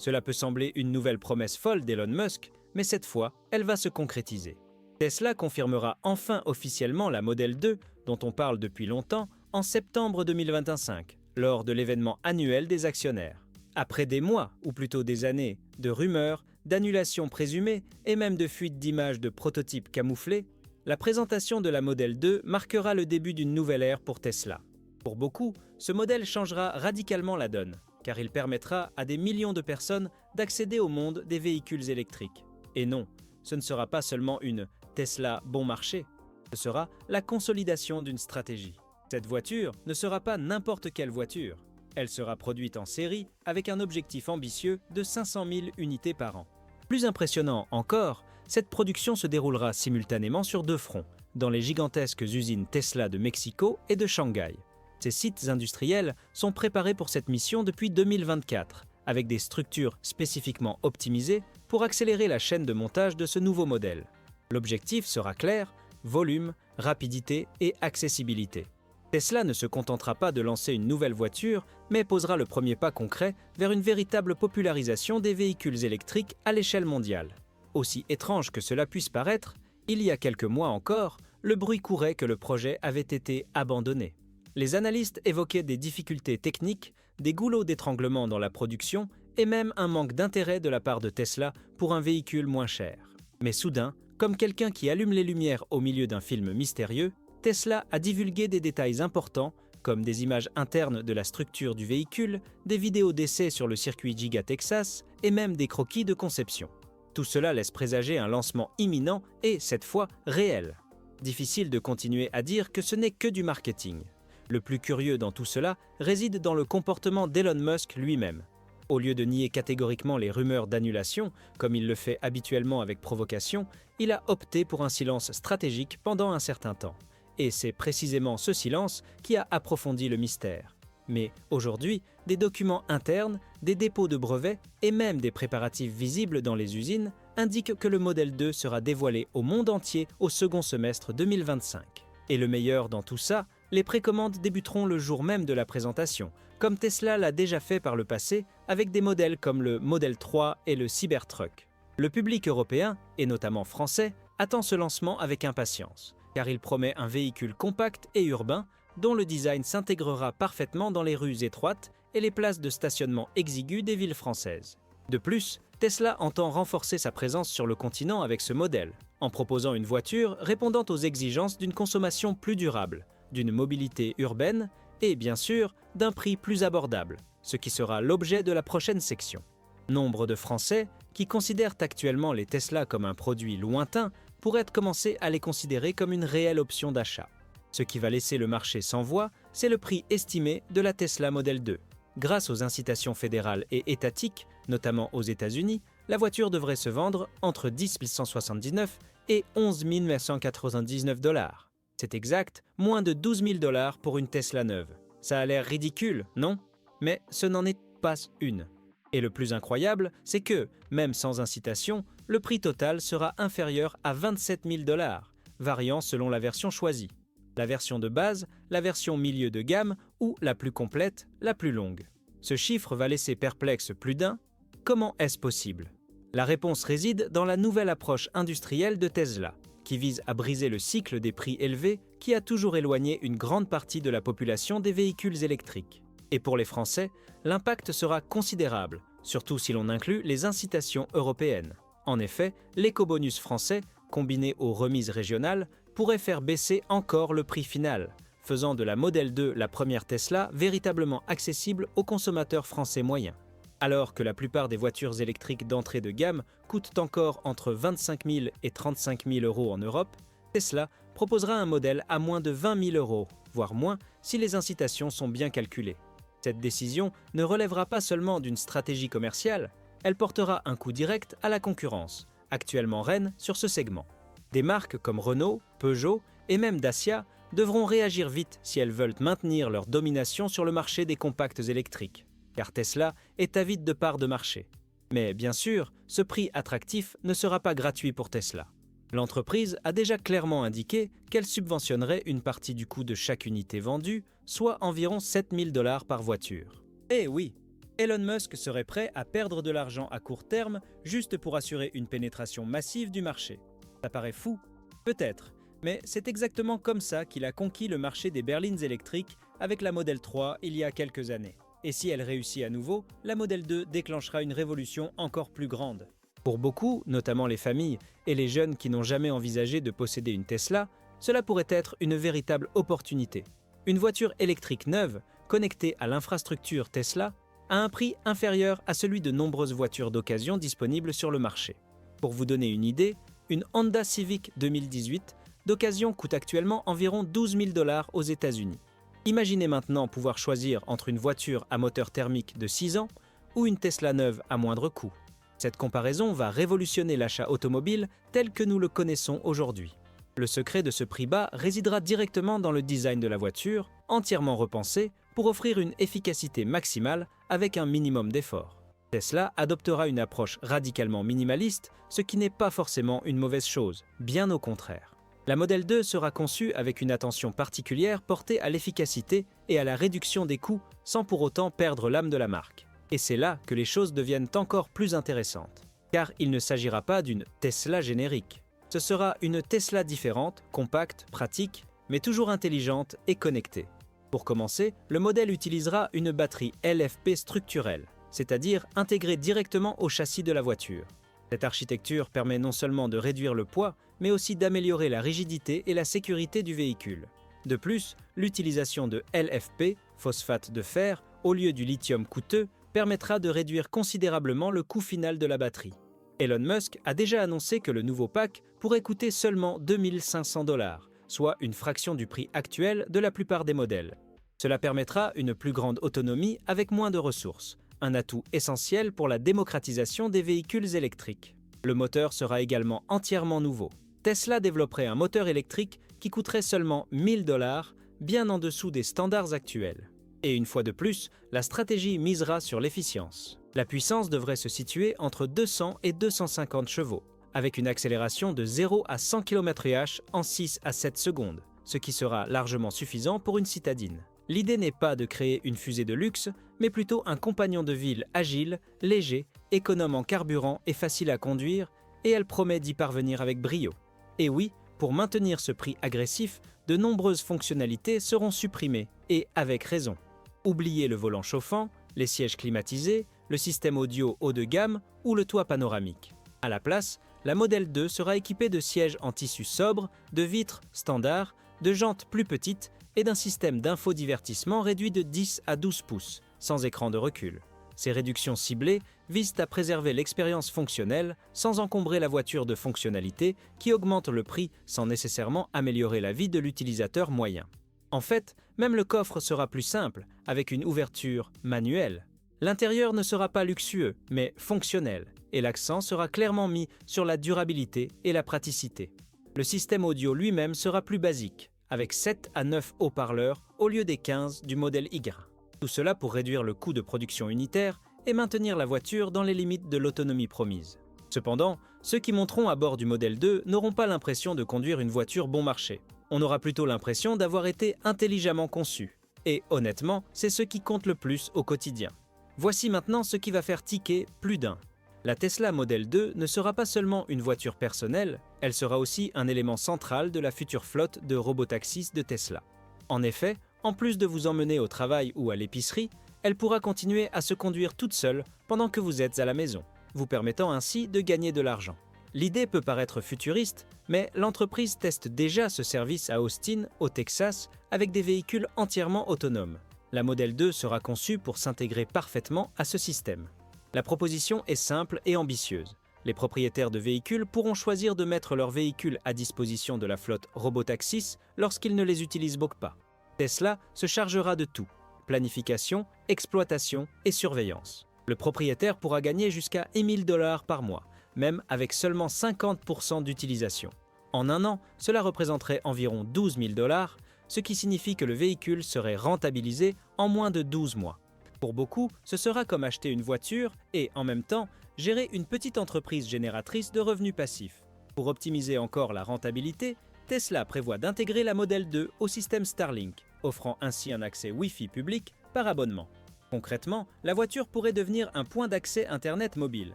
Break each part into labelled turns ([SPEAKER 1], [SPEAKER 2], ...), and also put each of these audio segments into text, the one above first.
[SPEAKER 1] Cela peut sembler une nouvelle promesse folle d'Elon Musk, mais cette fois, elle va se concrétiser. Tesla confirmera enfin officiellement la Model 2, dont on parle depuis longtemps, en septembre 2025, lors de l'événement annuel des actionnaires. Après des mois, ou plutôt des années, de rumeurs, d'annulations présumées et même de fuites d'images de prototypes camouflés, la présentation de la Model 2 marquera le début d'une nouvelle ère pour Tesla. Pour beaucoup, ce modèle changera radicalement la donne, car il permettra à des millions de personnes d'accéder au monde des véhicules électriques. Et non, ce ne sera pas seulement une Tesla bon marché, ce sera la consolidation d'une stratégie. Cette voiture ne sera pas n'importe quelle voiture. Elle sera produite en série avec un objectif ambitieux de 500 000 unités par an. Plus impressionnant encore, cette production se déroulera simultanément sur 2 fronts, dans les gigantesques usines Tesla de Mexico et de Shanghai. Ces sites industriels sont préparés pour cette mission depuis 2024, avec des structures spécifiquement optimisées pour accélérer la chaîne de montage de ce nouveau modèle. L'objectif sera clair: volume, rapidité et accessibilité. Tesla ne se contentera pas de lancer une nouvelle voiture, mais posera le premier pas concret vers une véritable popularisation des véhicules électriques à l'échelle mondiale. Aussi étrange que cela puisse paraître, il y a quelques mois encore, le bruit courait que le projet avait été abandonné. Les analystes évoquaient des difficultés techniques, des goulots d'étranglement dans la production et même un manque d'intérêt de la part de Tesla pour un véhicule moins cher. Mais soudain, comme quelqu'un qui allume les lumières au milieu d'un film mystérieux, Tesla a divulgué des détails importants, comme des images internes de la structure du véhicule, des vidéos d'essais sur le circuit Giga Texas et même des croquis de conception. Tout cela laisse présager un lancement imminent et, cette fois, réel. Difficile de continuer à dire que ce n'est que du marketing. Le plus curieux dans tout cela réside dans le comportement d'Elon Musk lui-même. Au lieu de nier catégoriquement les rumeurs d'annulation, comme il le fait habituellement avec provocation, il a opté pour un silence stratégique pendant un certain temps. Et c'est précisément ce silence qui a approfondi le mystère. Mais aujourd'hui, des documents internes, des dépôts de brevets et même des préparatifs visibles dans les usines indiquent que le Model 2 sera dévoilé au monde entier au second semestre 2025. Et le meilleur dans tout ça, les précommandes débuteront le jour même de la présentation, comme Tesla l'a déjà fait par le passé avec des modèles comme le Model 3 et le Cybertruck. Le public européen, et notamment français, attend ce lancement avec impatience, car il promet un véhicule compact et urbain dont le design s'intégrera parfaitement dans les rues étroites et les places de stationnement exiguës des villes françaises. De plus, Tesla entend renforcer sa présence sur le continent avec ce modèle, en proposant une voiture répondant aux exigences d'une consommation plus durable, d'une mobilité urbaine et, bien sûr, d'un prix plus abordable, ce qui sera l'objet de la prochaine section. Nombre de Français, qui considèrent actuellement les Tesla comme un produit lointain, pourraient commencer à les considérer comme une réelle option d'achat. Ce qui va laisser le marché sans voix, c'est le prix estimé de la Tesla Model 2. Grâce aux incitations fédérales et étatiques, notamment aux États-Unis, la voiture devrait se vendre entre 10 179 et 11 999 $. C'est exact, moins de 12 000 $ pour une Tesla neuve. Ça a l'air ridicule, non? Mais ce n'en est pas une. Et le plus incroyable, c'est que, même sans incitation, le prix total sera inférieur à 27 000 $, variant selon la version choisie. La version de base, la version milieu de gamme ou la plus complète, la plus longue. Ce chiffre va laisser perplexe plus d'un. Comment est-ce possible? La réponse réside dans la nouvelle approche industrielle de Tesla, qui vise à briser le cycle des prix élevés qui a toujours éloigné une grande partie de la population des véhicules électriques. Et pour les Français, l'impact sera considérable, surtout si l'on inclut les incitations européennes. En effet, l'éco-bonus français, combiné aux remises régionales, pourrait faire baisser encore le prix final, faisant de la Model 2 la première Tesla véritablement accessible aux consommateurs français moyens. Alors que la plupart des voitures électriques d'entrée de gamme coûtent encore entre 25 000 et 35 000 € en Europe, Tesla proposera un modèle à moins de 20 000 €, voire moins si les incitations sont bien calculées. Cette décision ne relèvera pas seulement d'une stratégie commerciale, elle portera un coup direct à la concurrence, actuellement reine sur ce segment. Des marques comme Renault, Peugeot et même Dacia devront réagir vite si elles veulent maintenir leur domination sur le marché des compacts électriques, car Tesla est avide de parts de marché. Mais bien sûr, ce prix attractif ne sera pas gratuit pour Tesla. L'entreprise a déjà clairement indiqué qu'elle subventionnerait une partie du coût de chaque unité vendue, soit environ 7 000 $ par voiture. Eh oui, Elon Musk serait prêt à perdre de l'argent à court terme juste pour assurer une pénétration massive du marché. Ça paraît fou? Peut-être, mais c'est exactement comme ça qu'il a conquis le marché des berlines électriques avec la Model 3 il y a quelques années. Et si elle réussit à nouveau, la Model 2 déclenchera une révolution encore plus grande. Pour beaucoup, notamment les familles et les jeunes qui n'ont jamais envisagé de posséder une Tesla, cela pourrait être une véritable opportunité. Une voiture électrique neuve, connectée à l'infrastructure Tesla, a un prix inférieur à celui de nombreuses voitures d'occasion disponibles sur le marché. Pour vous donner une idée, une Honda Civic 2018 d'occasion coûte actuellement environ 12 000 $ aux États-Unis. Imaginez maintenant pouvoir choisir entre une voiture à moteur thermique de 6 ans ou une Tesla neuve à moindre coût. Cette comparaison va révolutionner l'achat automobile tel que nous le connaissons aujourd'hui. Le secret de ce prix bas résidera directement dans le design de la voiture, entièrement repensée pour offrir une efficacité maximale avec un minimum d'effort. Tesla adoptera une approche radicalement minimaliste, ce qui n'est pas forcément une mauvaise chose, bien au contraire. La Model 2 sera conçue avec une attention particulière portée à l'efficacité et à la réduction des coûts sans pour autant perdre l'âme de la marque. Et c'est là que les choses deviennent encore plus intéressantes. Car il ne s'agira pas d'une Tesla générique. Ce sera une Tesla différente, compacte, pratique, mais toujours intelligente et connectée. Pour commencer, le modèle utilisera une batterie LFP structurelle, c'est-à-dire intégrée directement au châssis de la voiture. Cette architecture permet non seulement de réduire le poids, mais aussi d'améliorer la rigidité et la sécurité du véhicule. De plus, l'utilisation de LFP, phosphate de fer, au lieu du lithium coûteux, permettra de réduire considérablement le coût final de la batterie. Elon Musk a déjà annoncé que le nouveau pack pourrait coûter seulement 2 500 $, soit une fraction du prix actuel de la plupart des modèles. Cela permettra une plus grande autonomie avec moins de ressources, un atout essentiel pour la démocratisation des véhicules électriques. Le moteur sera également entièrement nouveau. Tesla développerait un moteur électrique qui coûterait seulement 1 000 $, bien en dessous des standards actuels. Et une fois de plus, la stratégie misera sur l'efficience. La puissance devrait se situer entre 200 et 250 chevaux, avec une accélération de 0 à 100 km/h en 6 à 7 secondes, ce qui sera largement suffisant pour une citadine. L'idée n'est pas de créer une fusée de luxe, mais plutôt un compagnon de ville agile, léger, économe en carburant et facile à conduire, et elle promet d'y parvenir avec brio. Et oui, pour maintenir ce prix agressif, de nombreuses fonctionnalités seront supprimées, et avec raison. Oubliez le volant chauffant, les sièges climatisés, le système audio haut de gamme ou le toit panoramique. À la place, la Model 2 sera équipée de sièges en tissu sobre, de vitres standards, de jantes plus petites et d'un système d'infodivertissement réduit de 10 à 12 pouces, sans écran de recul. Ces réductions ciblées visent à préserver l'expérience fonctionnelle sans encombrer la voiture de fonctionnalités qui augmentent le prix sans nécessairement améliorer la vie de l'utilisateur moyen. En fait, même le coffre sera plus simple, avec une ouverture manuelle. L'intérieur ne sera pas luxueux, mais fonctionnel, et l'accent sera clairement mis sur la durabilité et la praticité. Le système audio lui-même sera plus basique, avec 7 à 9 haut-parleurs au lieu des 15 du modèle Y. Tout cela pour réduire le coût de production unitaire et maintenir la voiture dans les limites de l'autonomie promise. Cependant, ceux qui monteront à bord du Model 2 n'auront pas l'impression de conduire une voiture bon marché. On aura plutôt l'impression d'avoir été intelligemment conçu. Et honnêtement, c'est ce qui compte le plus au quotidien. Voici maintenant ce qui va faire tiquer plus d'un. La Tesla Model 2 ne sera pas seulement une voiture personnelle, elle sera aussi un élément central de la future flotte de robotaxis de Tesla. En effet, en plus de vous emmener au travail ou à l'épicerie, elle pourra continuer à se conduire toute seule pendant que vous êtes à la maison, vous permettant ainsi de gagner de l'argent. L'idée peut paraître futuriste, mais l'entreprise teste déjà ce service à Austin, au Texas, avec des véhicules entièrement autonomes. La Model 2 sera conçue pour s'intégrer parfaitement à ce système. La proposition est simple et ambitieuse. Les propriétaires de véhicules pourront choisir de mettre leurs véhicules à disposition de la flotte robotaxis lorsqu'ils ne les utilisent pas. Tesla se chargera de tout: planification, exploitation et surveillance. Le propriétaire pourra gagner jusqu'à 1 000 $ par mois, même avec seulement 50% d'utilisation. En un an, cela représenterait environ 12 000 $, ce qui signifie que le véhicule serait rentabilisé en moins de 12 mois. Pour beaucoup, ce sera comme acheter une voiture et, en même temps, gérer une petite entreprise génératrice de revenus passifs. Pour optimiser encore la rentabilité, Tesla prévoit d'intégrer la Model 2 au système Starlink, offrant ainsi un accès Wi-Fi public par abonnement. Concrètement, la voiture pourrait devenir un point d'accès Internet mobile.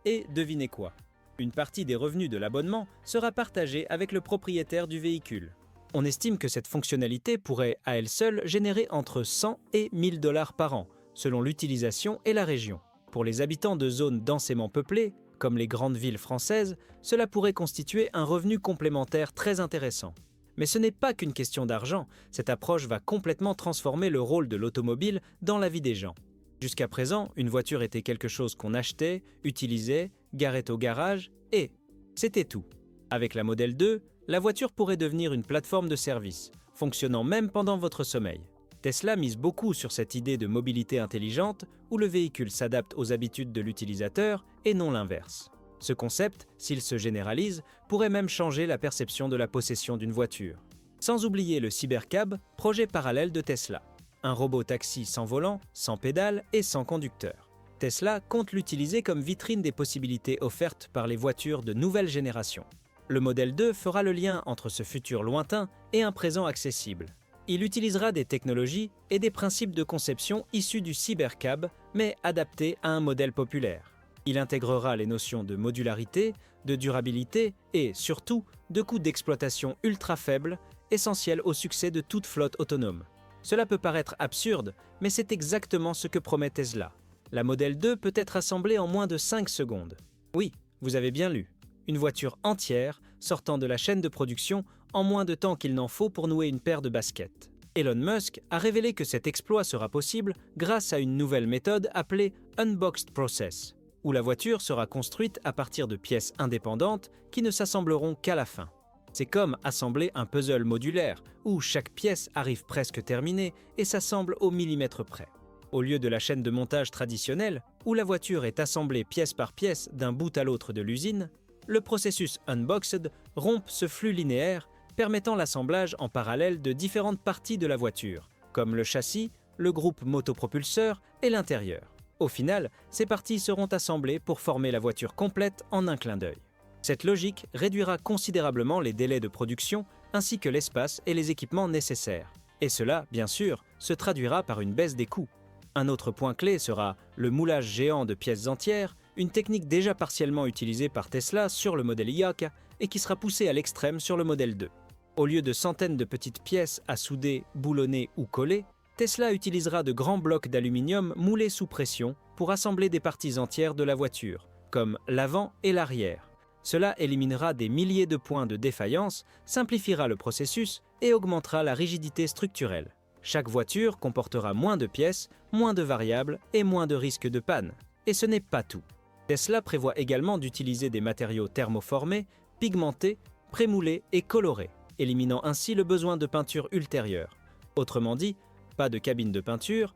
[SPEAKER 1] Et devinez quoi? Une partie des revenus de l'abonnement sera partagée avec le propriétaire du véhicule. On estime que cette fonctionnalité pourrait, à elle seule, générer entre 100 et 1000 dollars par an, selon l'utilisation et la région. Pour les habitants de zones densément peuplées, comme les grandes villes françaises, cela pourrait constituer un revenu complémentaire très intéressant. Mais ce n'est pas qu'une question d'argent, cette approche va complètement transformer le rôle de l'automobile dans la vie des gens. Jusqu'à présent, une voiture était quelque chose qu'on achetait, utilisait, garait au garage, et c'était tout. Avec la Model 2, la voiture pourrait devenir une plateforme de service, fonctionnant même pendant votre sommeil. Tesla mise beaucoup sur cette idée de mobilité intelligente où le véhicule s'adapte aux habitudes de l'utilisateur et non l'inverse. Ce concept, s'il se généralise, pourrait même changer la perception de la possession d'une voiture. Sans oublier le Cybercab, projet parallèle de Tesla. Un robot taxi sans volant, sans pédale et sans conducteur. Tesla compte l'utiliser comme vitrine des possibilités offertes par les voitures de nouvelle génération. Le Model 2 fera le lien entre ce futur lointain et un présent accessible. Il utilisera des technologies et des principes de conception issus du Cybercab, mais adaptés à un modèle populaire. Il intégrera les notions de modularité, de durabilité et, surtout, de coûts d'exploitation ultra faibles, essentiels au succès de toute flotte autonome. Cela peut paraître absurde, mais c'est exactement ce que promet Tesla. La Model 2 peut être assemblée en moins de 5 secondes. Oui, vous avez bien lu. Une voiture entière sortant de la chaîne de production en moins de temps qu'il n'en faut pour nouer une paire de baskets. Elon Musk a révélé que cet exploit sera possible grâce à une nouvelle méthode appelée Unboxed Process, où la voiture sera construite à partir de pièces indépendantes qui ne s'assembleront qu'à la fin. C'est comme assembler un puzzle modulaire, où chaque pièce arrive presque terminée et s'assemble au millimètre près. Au lieu de la chaîne de montage traditionnelle, où la voiture est assemblée pièce par pièce d'un bout à l'autre de l'usine, le processus Unboxed rompt ce flux linéaire, permettant l'assemblage en parallèle de différentes parties de la voiture, comme le châssis, le groupe motopropulseur et l'intérieur. Au final, ces parties seront assemblées pour former la voiture complète en un clin d'œil. Cette logique réduira considérablement les délais de production ainsi que l'espace et les équipements nécessaires. Et cela, bien sûr, se traduira par une baisse des coûts. Un autre point clé sera le moulage géant de pièces entières, une technique déjà partiellement utilisée par Tesla sur le modèle Y et qui sera poussée à l'extrême sur le modèle 2. Au lieu de centaines de petites pièces à souder, boulonner ou coller, Tesla utilisera de grands blocs d'aluminium moulés sous pression pour assembler des parties entières de la voiture, comme l'avant et l'arrière. Cela éliminera des milliers de points de défaillance, simplifiera le processus et augmentera la rigidité structurelle. Chaque voiture comportera moins de pièces, moins de variables et moins de risques de panne. Et ce n'est pas tout. Tesla prévoit également d'utiliser des matériaux thermoformés, pigmentés, prémoulés et colorés, éliminant ainsi le besoin de peinture ultérieure. Autrement dit, pas de cabine de peinture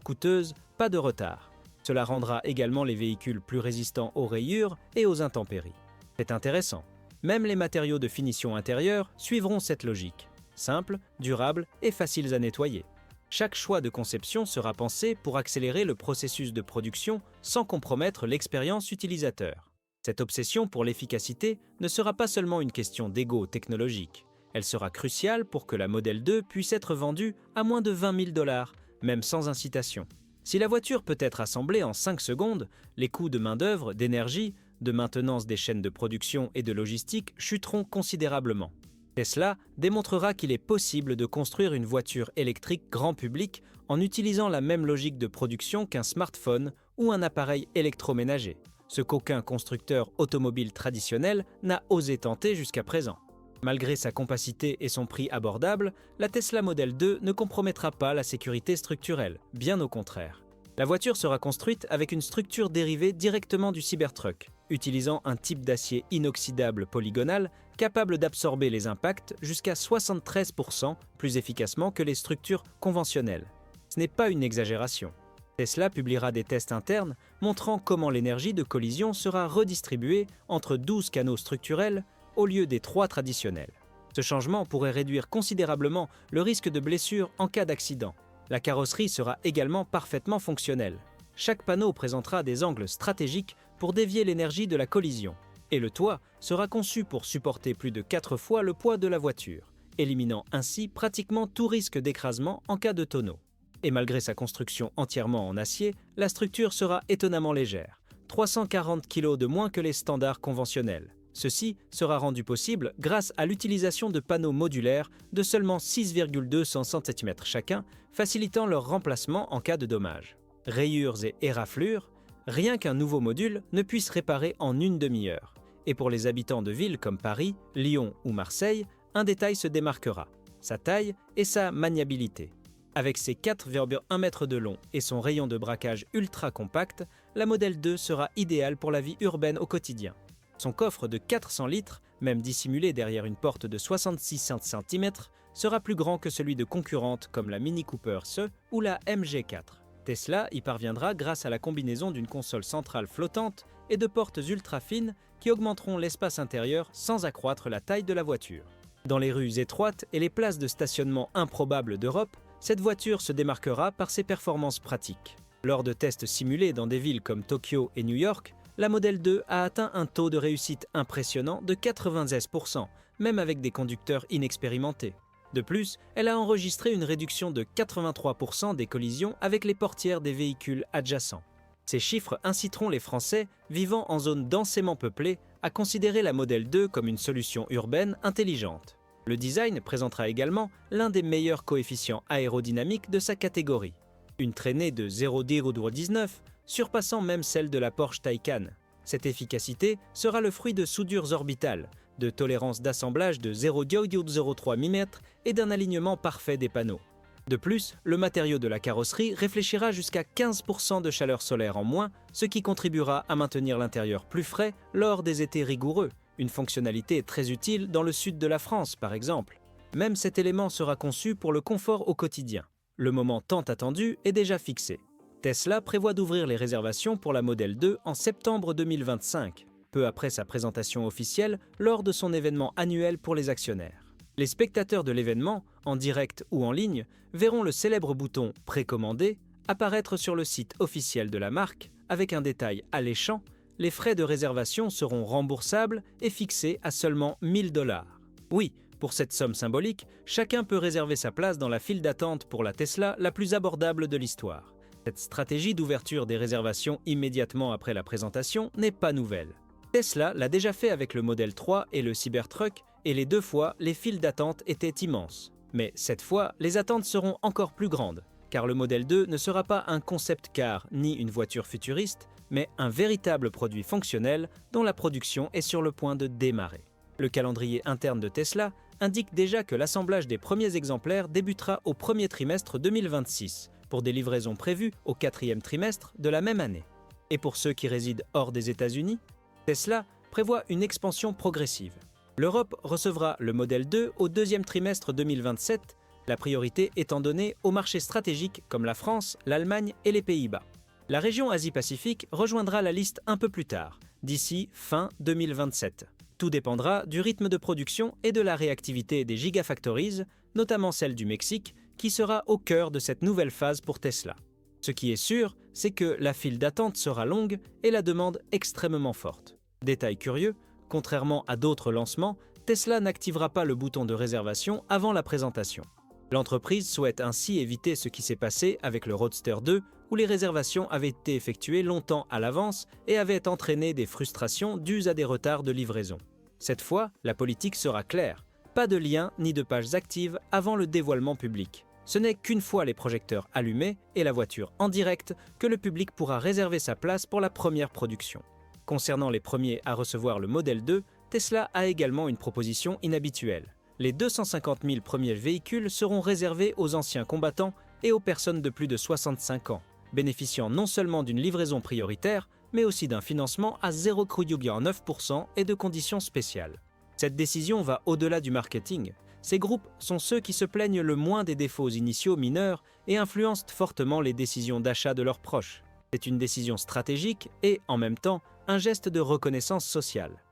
[SPEAKER 1] coûteuse, pas de retard. Cela rendra également les véhicules plus résistants aux rayures et aux intempéries. C'est intéressant. Même les matériaux de finition intérieure suivront cette logique. Simples, durables et faciles à nettoyer. Chaque choix de conception sera pensé pour accélérer le processus de production sans compromettre l'expérience utilisateur. Cette obsession pour l'efficacité ne sera pas seulement une question d'ego technologique. Elle sera cruciale pour que la Model 2 puisse être vendue à moins de 20 000 dollars, même sans incitation. Si la voiture peut être assemblée en 5 secondes, les coûts de main-d'œuvre, d'énergie, de maintenance des chaînes de production et de logistique chuteront considérablement. Tesla démontrera qu'il est possible de construire une voiture électrique grand public en utilisant la même logique de production qu'un smartphone ou un appareil électroménager, ce qu'aucun constructeur automobile traditionnel n'a osé tenter jusqu'à présent. Malgré sa compacité et son prix abordable, la Tesla Model 2 ne compromettra pas la sécurité structurelle, bien au contraire. La voiture sera construite avec une structure dérivée directement du Cybertruck, utilisant un type d'acier inoxydable polygonal capable d'absorber les impacts jusqu'à 73% plus efficacement que les structures conventionnelles. Ce n'est pas une exagération. Tesla publiera des tests internes montrant comment l'énergie de collision sera redistribuée entre 12 canaux structurels au lieu des 3 traditionnels. Ce changement pourrait réduire considérablement le risque de blessure en cas d'accident. La carrosserie sera également parfaitement fonctionnelle. Chaque panneau présentera des angles stratégiques pour dévier l'énergie de la collision. Et le toit sera conçu pour supporter plus de 4 fois le poids de la voiture, éliminant ainsi pratiquement tout risque d'écrasement en cas de tonneau. Et malgré sa construction entièrement en acier, la structure sera étonnamment légère, 340 kg de moins que les standards conventionnels. Ceci sera rendu possible grâce à l'utilisation de panneaux modulaires de seulement 6,2 cm chacun, facilitant leur remplacement en cas de dommage. Rayures et éraflures, rien qu'un nouveau module ne puisse réparer en une demi-heure. Et pour les habitants de villes comme Paris, Lyon ou Marseille, un détail se démarquera, sa taille et sa maniabilité. Avec ses 4,1 m de long et son rayon de braquage ultra compact, la Model 2 sera idéale pour la vie urbaine au quotidien. Son coffre de 400 litres, même dissimulé derrière une porte de 66 cm, sera plus grand que celui de concurrentes comme la Mini Cooper SE ou la MG4. Tesla y parviendra grâce à la combinaison d'une console centrale flottante et de portes ultra fines qui augmenteront l'espace intérieur sans accroître la taille de la voiture. Dans les rues étroites et les places de stationnement improbables d'Europe, cette voiture se démarquera par ses performances pratiques. Lors de tests simulés dans des villes comme Tokyo et New York, la Model 2 a atteint un taux de réussite impressionnant de 96%, même avec des conducteurs inexpérimentés. De plus, elle a enregistré une réduction de 83% des collisions avec les portières des véhicules adjacents. Ces chiffres inciteront les Français vivant en zone densément peuplée à considérer la Model 2 comme une solution urbaine intelligente. Le design présentera également l'un des meilleurs coefficients aérodynamiques de sa catégorie. Une traînée de 0,19, surpassant même celle de la Porsche Taycan. Cette efficacité sera le fruit de soudures orbitales, de tolérance d'assemblage de 0,03 mm et d'un alignement parfait des panneaux. De plus, le matériau de la carrosserie réfléchira jusqu'à 15% de chaleur solaire en moins, ce qui contribuera à maintenir l'intérieur plus frais lors des étés rigoureux, une fonctionnalité très utile dans le sud de la France par exemple. Même cet élément sera conçu pour le confort au quotidien. Le moment tant attendu est déjà fixé. Tesla prévoit d'ouvrir les réservations pour la Model 2 en septembre 2025, peu après sa présentation officielle lors de son événement annuel pour les actionnaires. Les spectateurs de l'événement, en direct ou en ligne, verront le célèbre bouton « Précommander » apparaître sur le site officiel de la marque avec un détail alléchant. Les frais de réservation seront remboursables et fixés à seulement 1 000 $. Oui, pour cette somme symbolique, chacun peut réserver sa place dans la file d'attente pour la Tesla la plus abordable de l'histoire. Cette stratégie d'ouverture des réservations immédiatement après la présentation n'est pas nouvelle. Tesla l'a déjà fait avec le Model 3 et le Cybertruck, et les deux fois, les files d'attente étaient immenses. Mais cette fois, les attentes seront encore plus grandes, car le Model 2 ne sera pas un concept car ni une voiture futuriste, mais un véritable produit fonctionnel dont la production est sur le point de démarrer. Le calendrier interne de Tesla indique déjà que l'assemblage des premiers exemplaires débutera au premier trimestre 2026, pour des livraisons prévues au 4e trimestre de la même année. Et pour ceux qui résident hors des États-Unis, Tesla prévoit une expansion progressive. L'Europe recevra le Model 2 au 2e trimestre 2027, la priorité étant donnée aux marchés stratégiques comme la France, l'Allemagne et les Pays-Bas. La région Asie-Pacifique rejoindra la liste un peu plus tard, d'ici fin 2027. Tout dépendra du rythme de production et de la réactivité des Gigafactories, notamment celle du Mexique, qui sera au cœur de cette nouvelle phase pour Tesla. Ce qui est sûr, c'est que la file d'attente sera longue et la demande extrêmement forte. Détail curieux, contrairement à d'autres lancements, Tesla n'activera pas le bouton de réservation avant la présentation. L'entreprise souhaite ainsi éviter ce qui s'est passé avec le Roadster 2, où les réservations avaient été effectuées longtemps à l'avance et avaient entraîné des frustrations dues à des retards de livraison. Cette fois, la politique sera claire. Pas de lien ni de pages actives avant le dévoilement public. Ce n'est qu'une fois les projecteurs allumés et la voiture en direct que le public pourra réserver sa place pour la première production. Concernant les premiers à recevoir le Model 2, Tesla a également une proposition inhabituelle. Les 250 000 premiers véhicules seront réservés aux anciens combattants et aux personnes de plus de 65 ans, bénéficiant non seulement d'une livraison prioritaire, mais aussi d'un financement à 0,9% et de conditions spéciales. Cette décision va au-delà du marketing. Ces groupes sont ceux qui se plaignent le moins des défauts initiaux mineurs et influencent fortement les décisions d'achat de leurs proches. C'est une décision stratégique et, en même temps, un geste de reconnaissance sociale.